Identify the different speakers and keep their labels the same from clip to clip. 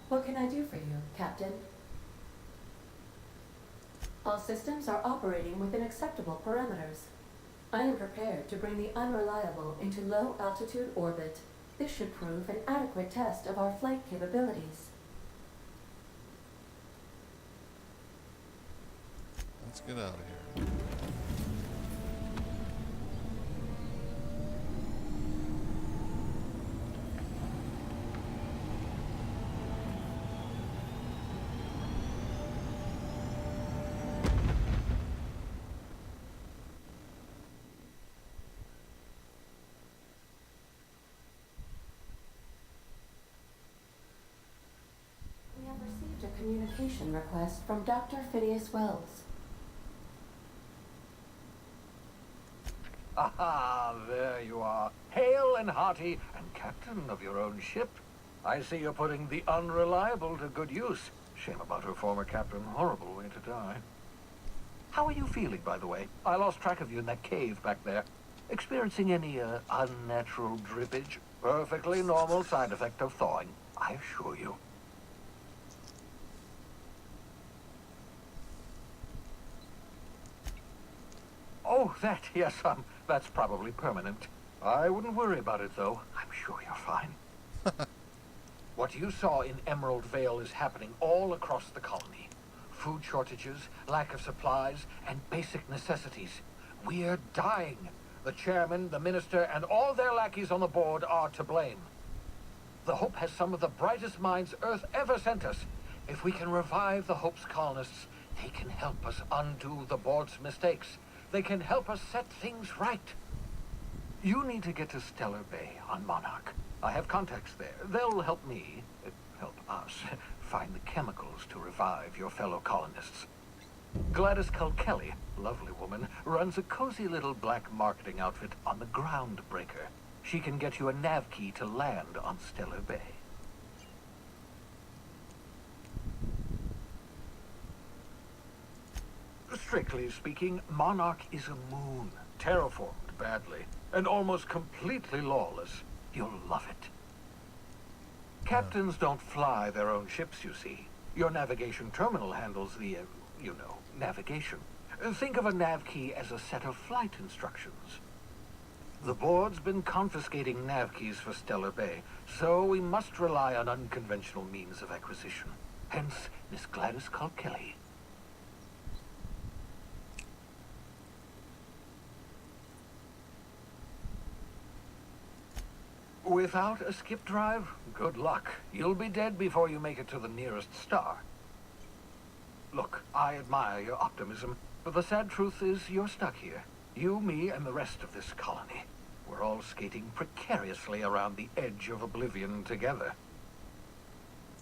Speaker 1: What can I do for you, Captain? All systems are operating within acceptable parameters. I am prepared to bring the Unreliable into low-altitude orbit. This should prove an adequate test of our flight capabilities.
Speaker 2: Let's get out of here.
Speaker 1: We have received a communication request from Dr. Phineas Wells.
Speaker 3: Ah, there you are. Hale and hearty, and captain of your own ship. I see you're putting the Unreliable to good use. Shame about her former captain. Horrible way to die. How are you feeling, by the way? I lost track of you in that cave back there. Experiencing any, unnatural drippage? Perfectly normal side effect of thawing, I assure you. Oh, that, yes, that's probably permanent. I wouldn't worry about it, though. I'm sure you're fine. What you saw in Emerald Vale is happening all across the colony. Food shortages, lack of supplies, and basic necessities. We're dying. The chairman, the minister, and all their lackeys on the board are to blame. The Hope has some of the brightest minds Earth ever sent us. If we can revive the Hope's colonists, they can help us undo the board's mistakes. They can help us set things right. You need to get to Stellar Bay on Monarch. I have contacts there. They'll help me, help us, find the chemicals to revive your fellow colonists. Gladys Culkelly, lovely woman, runs a cozy little black marketing outfit on the Groundbreaker. She can get you a nav key to land on Stellar Bay. Strictly speaking, Monarch is a moon, terraformed badly, and almost completely lawless. You'll love it. Captains don't fly their own ships, you see. Your navigation terminal handles the, navigation. Think of a nav key as a set of flight instructions. The board's been confiscating nav keys for Stellar Bay, so we must rely on unconventional means of acquisition. Hence, Miss Gladys Culkelly. Without a skip drive, good luck. You'll be dead before you make it to the nearest star. Look, I admire your optimism, but the sad truth is you're stuck here. You, me, and the rest of this colony. We're all skating precariously around the edge of oblivion together.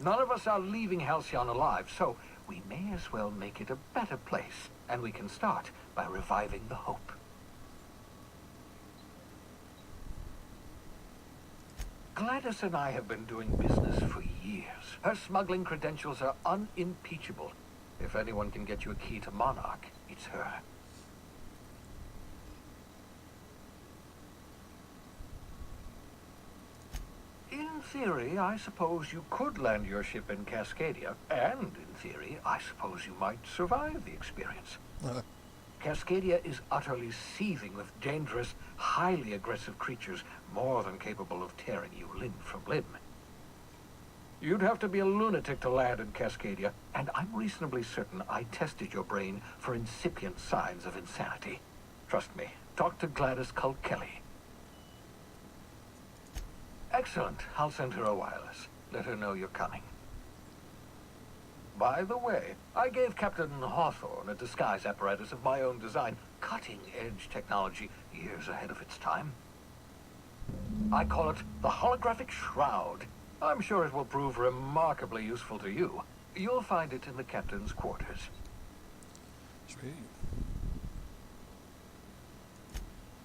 Speaker 3: None of us are leaving Halcyon alive, so we may as well make it a better place, and we can start by reviving the Hope. Gladys and I have been doing business for years. Her smuggling credentials are unimpeachable. If anyone can get you a key to Monarch, it's her. In theory, I suppose you could land your ship in Cascadia, and in theory, I suppose you might survive the experience. Cascadia is utterly seething with dangerous, highly aggressive creatures, more than capable of tearing you limb from limb. You'd have to be a lunatic to land in Cascadia, and I'm reasonably certain I tested your brain for incipient signs of insanity. Trust me, talk to Gladys Culkelly. Excellent. I'll send her a wireless. Let her know you're coming. By the way, I gave Captain Hawthorne a disguise apparatus of my own design, cutting-edge technology, years ahead of its time. I call it the Holographic Shroud. I'm sure it will prove remarkably useful to you. You'll find it in the captain's quarters.
Speaker 2: Sweet.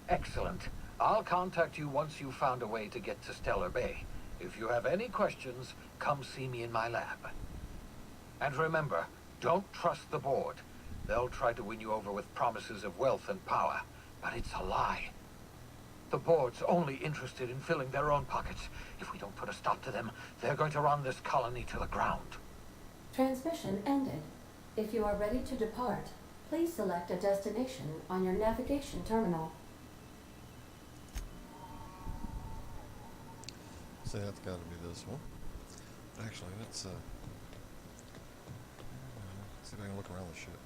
Speaker 3: Excellent. I'll contact you once you've found a way to get to Stellar Bay. If you have any questions, come see me in my lab. And remember, don't trust the board. They'll try to win you over with promises of wealth and power, but it's a lie. The board's only interested in filling their own pockets. If we don't put a stop to them, they're going to run this colony to the ground.
Speaker 1: Transmission ended. If you are ready to depart, please select a destination on your navigation terminal.
Speaker 2: So that's got to be this one. Actually, let's see if I can look around the ship.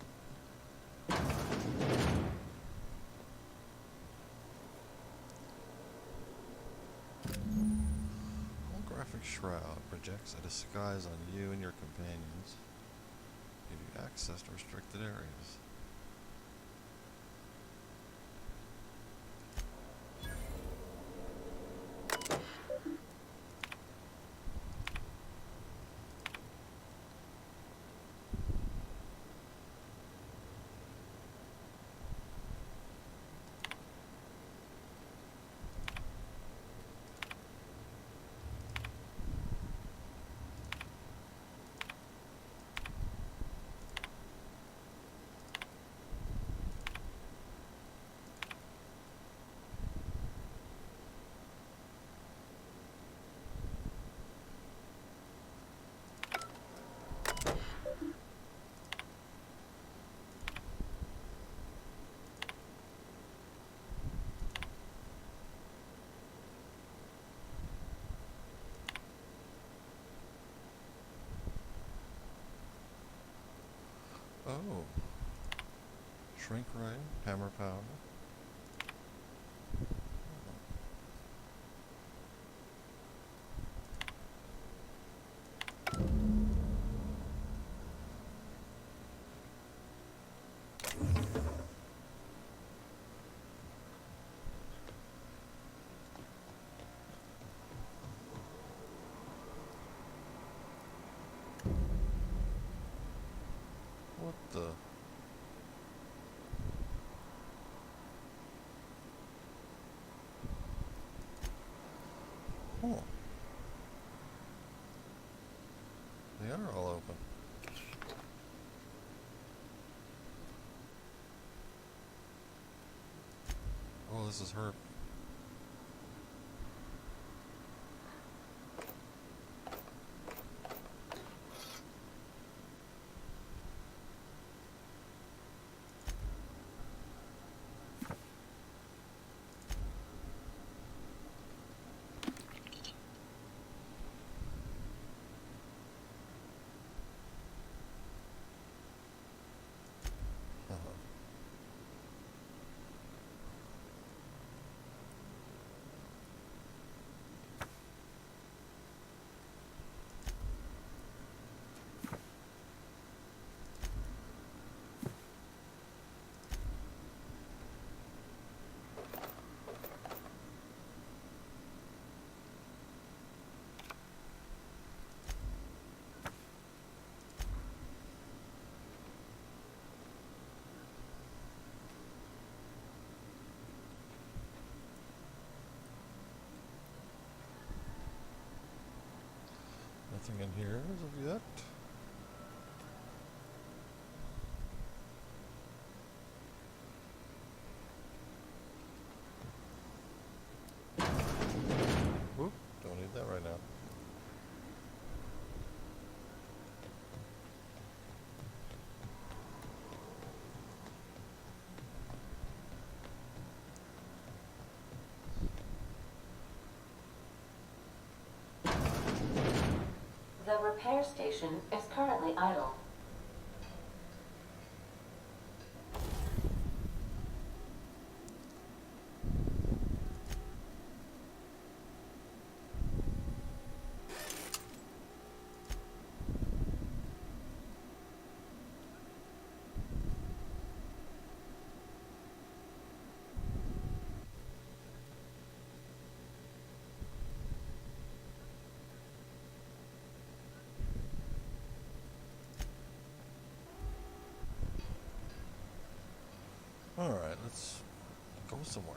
Speaker 2: Holographic shroud projects a disguise on you and your companions. Give you access to restricted areas. Oh. Shrink ray, hammer powder. What the? Oh. They are all open. Oh, this is her. Nothing in here as of yet. Whoop, don't need that right now.
Speaker 1: The repair station is currently idle.
Speaker 2: Alright, let's go somewhere.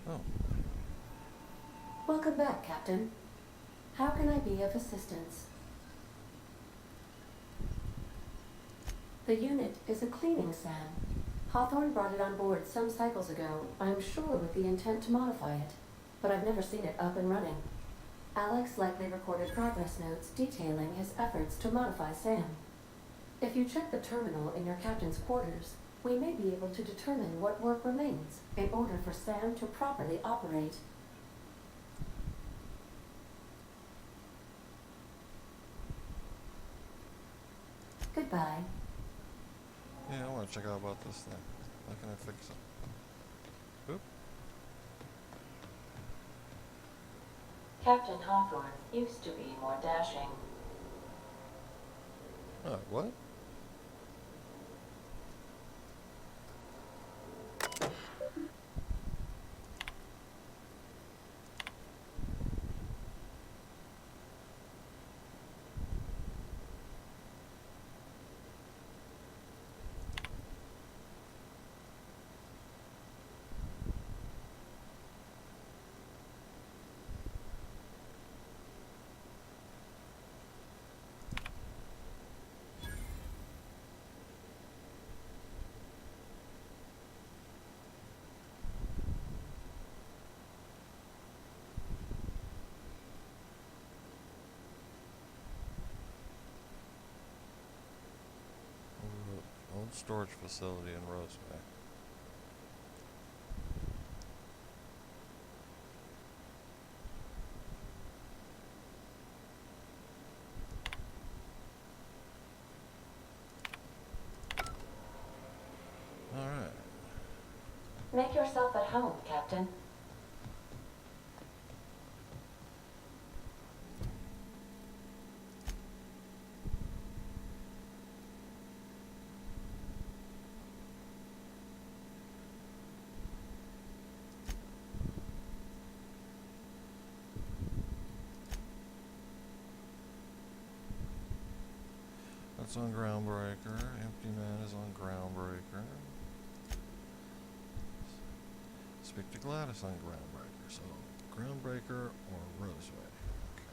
Speaker 2: Oh,
Speaker 1: Welcome back, Captain. How can I be of assistance? The unit is a cleaning SAM. Hawthorne brought it on board some cycles ago, I'm sure with the intent to modify it, but I've never seen it up and running. Alex likely recorded progress notes detailing his efforts to modify SAM. If you check the terminal in your captain's quarters, we may be able to determine what work remains in order for SAM to properly operate. Goodbye.
Speaker 2: Yeah, I want to check out about this thing. How can I fix it? Oop.
Speaker 1: Captain Hawthorne used to be more dashing.
Speaker 2: What? Old storage facility in Roseway. Alright.
Speaker 1: Make yourself at home, Captain.
Speaker 2: That's on Groundbreaker. Empty Man is on Groundbreaker. Speak to Gladys on Groundbreaker. So, Groundbreaker or Roseway. Okay.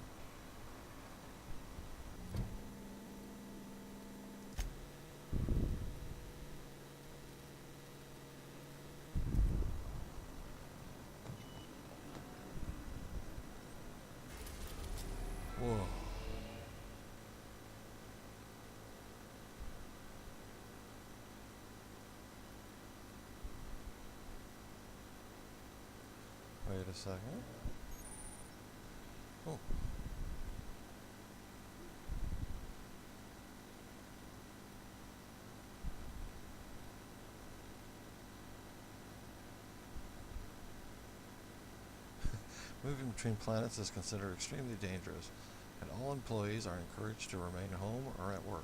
Speaker 2: Whoa. Wait a second. Oh. Moving between planets is considered extremely dangerous, and all employees are encouraged to remain home or at work.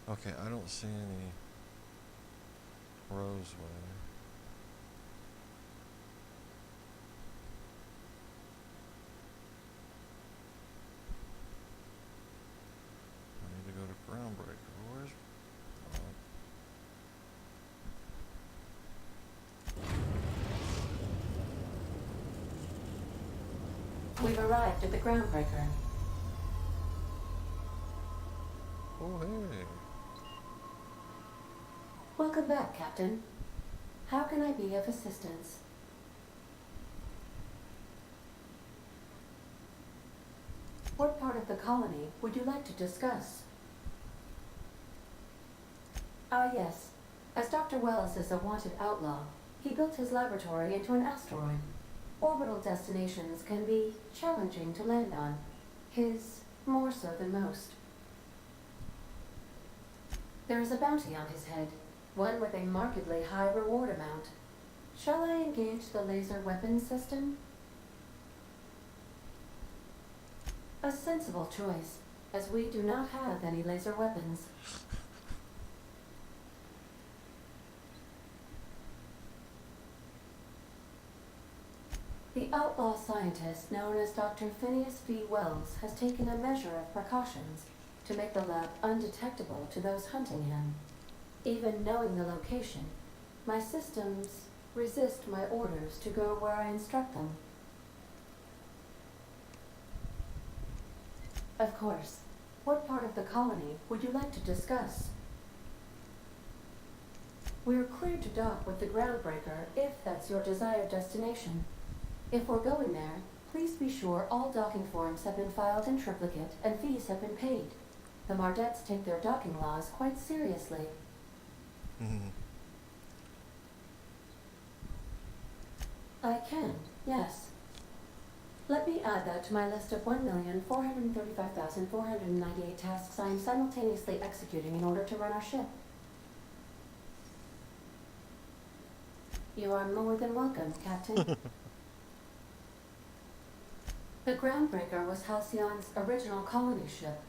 Speaker 2: Okay, I don't see any Roseway. I need to go to Groundbreaker. Where's...
Speaker 1: We've arrived at the Groundbreaker.
Speaker 2: Oh, hey.
Speaker 1: Welcome back, Captain. How can I be of assistance? What part of the colony would you like to discuss? Ah, yes. As Dr. Wells is a wanted outlaw, he built his laboratory into an asteroid. Orbital destinations can be challenging to land on. His more so than most. There is a bounty on his head, one with a markedly high reward amount. Shall I engage the laser weapons system? A sensible choice, as we do not have any laser weapons. The outlaw scientist known as Dr. Phineas V. Wells has taken a measure of precautions to make the lab undetectable to those hunting him. Even knowing the location, my systems resist my orders to go where I instruct them. Of course. What part of the colony would you like to discuss? We're cleared to dock with the Groundbreaker if that's your desired destination. If we're going there, please be sure all docking forms have been filed in triplicate and fees have been paid. The Mardettes take their docking laws quite seriously. I can, yes. Let me add that to my list of 1,435,498 tasks I am simultaneously executing in order to run our ship. You are more than welcome, Captain. The Groundbreaker was Halcyon's original colony ship.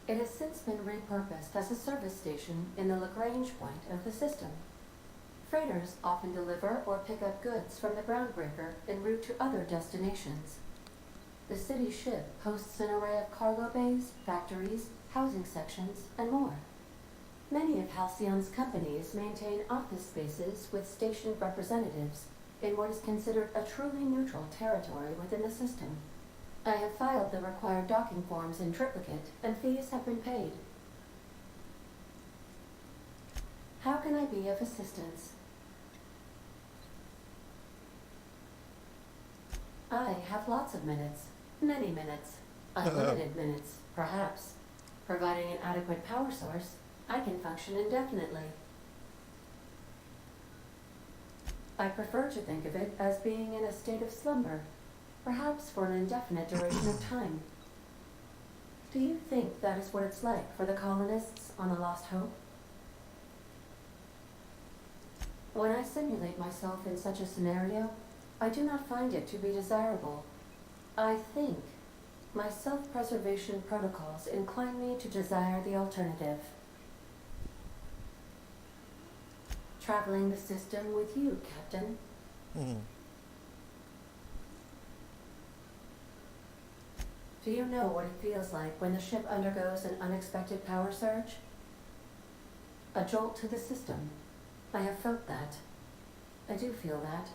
Speaker 1: It has since been repurposed as a service station in the Lagrange point of the system. Freighters often deliver or pick up goods from the Groundbreaker en route to other destinations. The city ship hosts an array of cargo bays, factories, housing sections, and more. Many of Halcyon's companies maintain office spaces with stationed representatives in what is considered a truly neutral territory within the system. I have filed the required docking forms in triplicate, and fees have been paid. How can I be of assistance? I have lots of minutes. Many minutes. Unlimited minutes, perhaps. Providing an adequate power source, I can function indefinitely. I prefer to think of it as being in a state of slumber, perhaps for an indefinite duration of time. Do you think that is what it's like for the colonists on the Lost Hope? When I simulate myself in such a scenario, I do not find it to be desirable. I think my self-preservation protocols incline me to desire the alternative. Traveling the system with you, Captain. Do you know what it feels like when the ship undergoes an unexpected power surge? A jolt to the system. I have felt that. I do feel that.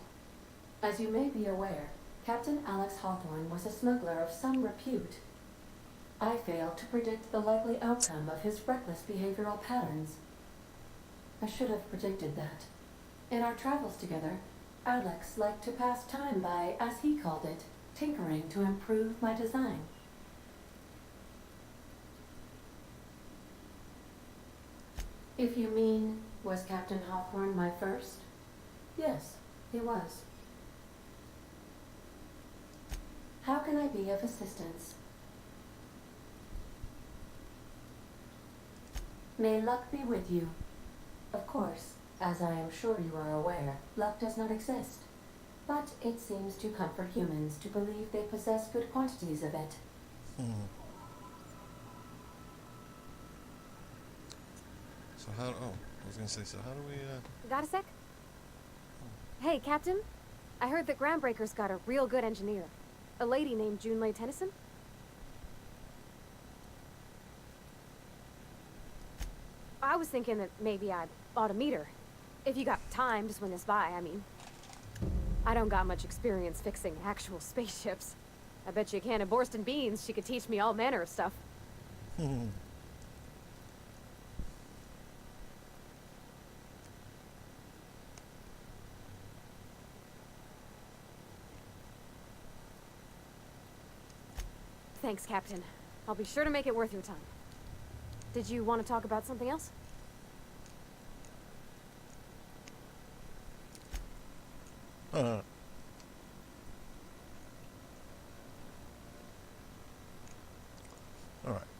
Speaker 1: As you may be aware, Captain Alex Hawthorne was a smuggler of some repute. I failed to predict the likely outcome of his reckless behavioral patterns. I should have predicted that. In our travels together, Alex liked to pass time by, as he called it, tinkering to improve my design. If you mean, was Captain Hawthorne my first? Yes, he was. How can I be of assistance? May luck be with you. Of course, as I am sure you are aware, luck does not exist. But it seems to comfort humans to believe they possess good quantities of it.
Speaker 2: So how, I was gonna say, so how do we,
Speaker 4: Got a sec? Hey, Captain. I heard that Groundbreaker's got a real good engineer. A lady named Junlei Tennyson. I was thinking that maybe I ought to meet her. If you got time to swing us by, I mean. I don't got much experience fixing actual spaceships. I bet you a can of Borston beans she could teach me all manner of stuff. Thanks, Captain. I'll be sure to make it worth your time. Did you want to talk about something else?
Speaker 2: Alright.